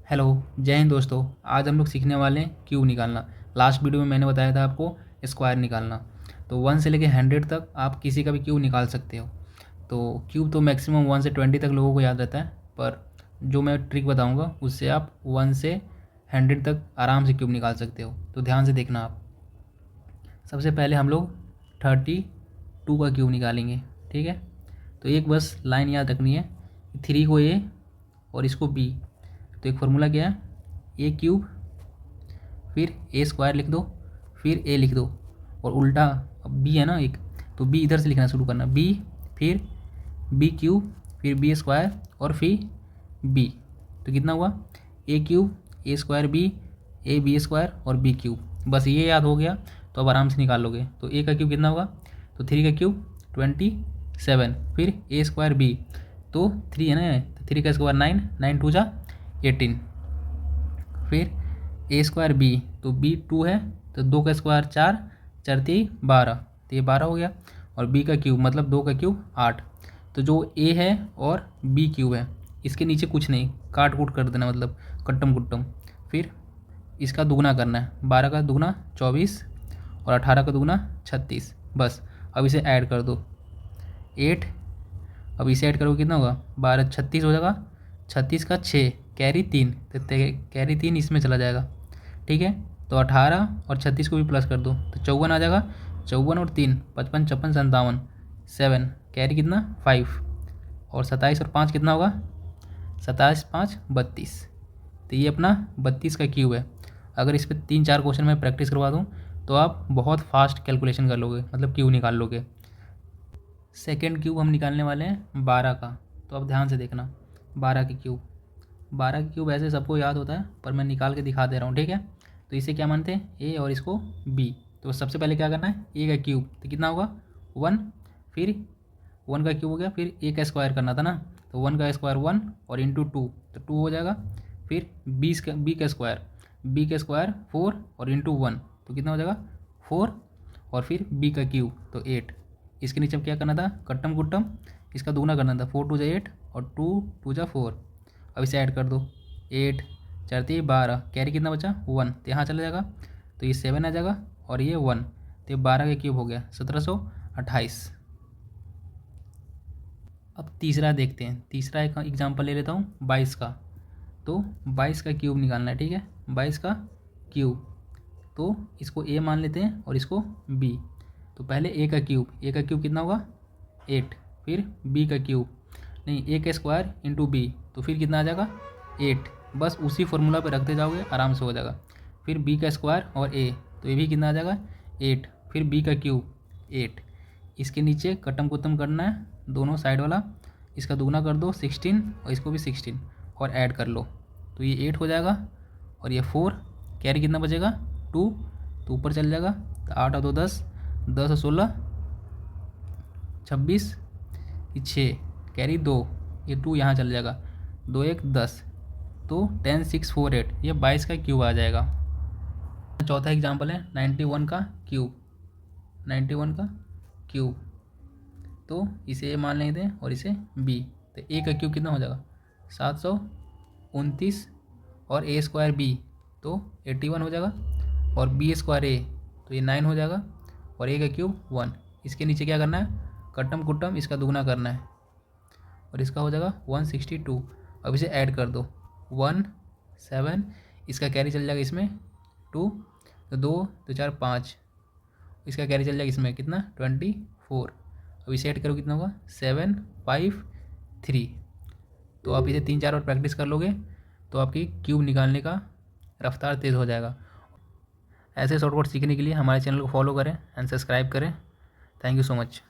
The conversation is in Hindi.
हेलो, जय हिंद दोस्तों। आज हम लोग सीखने वाले हैं क्यूब निकालना। लास्ट वीडियो में मैंने बताया था आपको स्क्वायर निकालना। तो 1 से लेके 100 तक आप किसी का भी क्यूब निकाल सकते हो। तो क्यूब तो मैक्सिमम 1 से 20 तक लोगों को याद रहता है, पर जो मैं ट्रिक बताऊंगा उससे आप 1 से 100 तक आराम से क्यूब निकाल सकते हो। तो ध्यान से देखना आप। सबसे पहले हम लोग 32 का क्यूब निकालेंगे, ठीक है। तो एक बस लाइन याद रखनी है, 3 को ए और इसको बी। तो एक फार्मूला क्या है, ए क्यूब फिर ए स्क्वायर लिख दो, फिर ए लिख दो, और उल्टा अब बी है ना एक, तो बी इधर से लिखना शुरू करना, बी फिर बी क्यूब फिर बी स्क्वायर और फिर बी। तो कितना हुआ, A cube A square B, A B square और बी क्यूब। बस ये याद हो गया तो अब आराम से निकाल लोगे। तो ए का क्यूब कितना होगा, तो 3 का क्यूब 27, फिर ए स्क्वायर बी, तो 3 है ना, तो 3 का स्क्वायर 9, 9 टू जा 18, फिर ए स्क्वायर बी, तो बी 2 है, तो 2 का स्क्वायर 4, 4 3 12, तो ये 12 हो गया। और बी का क्यूब मतलब 2 का क्यूब 8। तो जो ए है और बी क्यूब है इसके नीचे कुछ नहीं, काट कूट कर देना, मतलब कट्टम कुट्टम। फिर इसका दुगना करना है, 12 का दुगना 24 और 18 का दुगना 36। बस अब इसे ऐड कर दो 8। अब इसे ऐड करोगे कितना होगा, 12 36 हो जाएगा, 36 का 6 कैरी 3, तो कैरी 3 इसमें चला जाएगा, ठीक है। तो 18 और 36 को भी प्लस कर दो तो 54 आ जाएगा। 54 और 3 55 56 57, 7 कैरी कितना 5, और 27 और 5 कितना होगा, 27 5 32। तो ये अपना 32 का क्यूब है। अगर इस पर 3-4 क्वेश्चन में प्रैक्टिस करवा दूँ तो आप बहुत फास्ट कैलकुलेशन कर लोगे, मतलब क्यूब निकाल लोगे। सेकेंड क्यूब हम निकालने वाले हैं 12 का। तो अब ध्यान से देखना, 12 की क्यूब, 12 की क्यूब ऐसे सबको याद होता है, पर मैं निकाल के दिखा दे रहा हूँ, ठीक है। तो इसे क्या मानते हैं, ए और इसको बी। तो सबसे पहले क्या करना है, ए का क्यूब तो कितना होगा 1, फिर 1 का क्यूब हो गया, फिर ए का स्क्वायर करना था ना, तो 1 का स्क्वायर 1 और इंटू 2 तो 2 हो जाएगा। फिर बी का स्क्वायर, बी का स्क्वायर 4 और इंटू 1 तो कितना हो जाएगा 4, और फिर बी का क्यूब तो 8। इसके नीचे अब क्या करना था, कट्टम कुट्टम इसका दोगुना करना था, 4 2 जा 8 और 2 2 जा 4। अब इसे ऐड कर दो, 8 4 3 12, कैरी कितना बचा 1, तो यहाँ चला जाएगा, तो ये 7 आ जाएगा और ये 1, तो ये 12 का क्यूब हो गया 1728। अब तीसरा देखते हैं, तीसरा एक एग्जांपल ले लेता हूँ 22 का। तो 22 का क्यूब निकालना है, ठीक है। 22 का क्यूब, तो इसको ए मान लेते हैं और इसको बी। तो पहले ए का क्यूब, ए का क्यूब कितना होगा 8, फिर बी का क्यूब नहीं ए का स्क्वायर इंटू बी, तो फिर कितना आ जाएगा 8। बस उसी फॉर्मूला पे रखते जाओगे आराम से हो जाएगा। फिर बी का स्क्वायर और ए, तो ये भी कितना आ जाएगा 8, फिर बी का क्यूब 8। इसके नीचे कटम कुतम करना है दोनों साइड वाला, इसका दुगना कर दो 16 और इसको भी 16 और ऐड कर लो, तो ये 8 हो जाएगा और ये 4, कैरी कितना बचेगा 2, तो ऊपर चल जाएगा, तो 8 और 2 10, 10 और 16 26, ये 6 कैरी 2, ये 2 यहाँ चल जाएगा, 2 1 10, तो 10 6 4 8, ये 22 का क्यूब आ जाएगा। चौथा एग्जाम्पल है 91 का क्यूब, 91 का क्यूब, तो इसे ए मान लेते हैं और इसे बी। तो ए का क्यूब कितना हो जाएगा 729 और ए स्क्वायर बी तो 81 हो जाएगा, और बी स्क्वायर ए तो ये 9 हो जाएगा, और ए का क्यूब 1। इसके नीचे क्या करना है, कट्टम कुट्टम इसका दुगना करना है, और इसका हो जाएगा 162। अब इसे ऐड कर दो 1 7, इसका कैरी चल जाएगा इसमें 2, तो 2 तो 4 5, इसका कैरी चल जाएगा इसमें कितना 24। अब इसे ऐड करो कितना होगा 7 5 3। तो आप इसे 3-4 बार प्रैक्टिस कर लोगे तो आपकी क्यूब निकालने का रफ्तार तेज़ हो जाएगा। ऐसे शॉर्टकट सीखने के लिए हमारे चैनल को फॉलो करें एंड सब्सक्राइब करें। Thank you so much.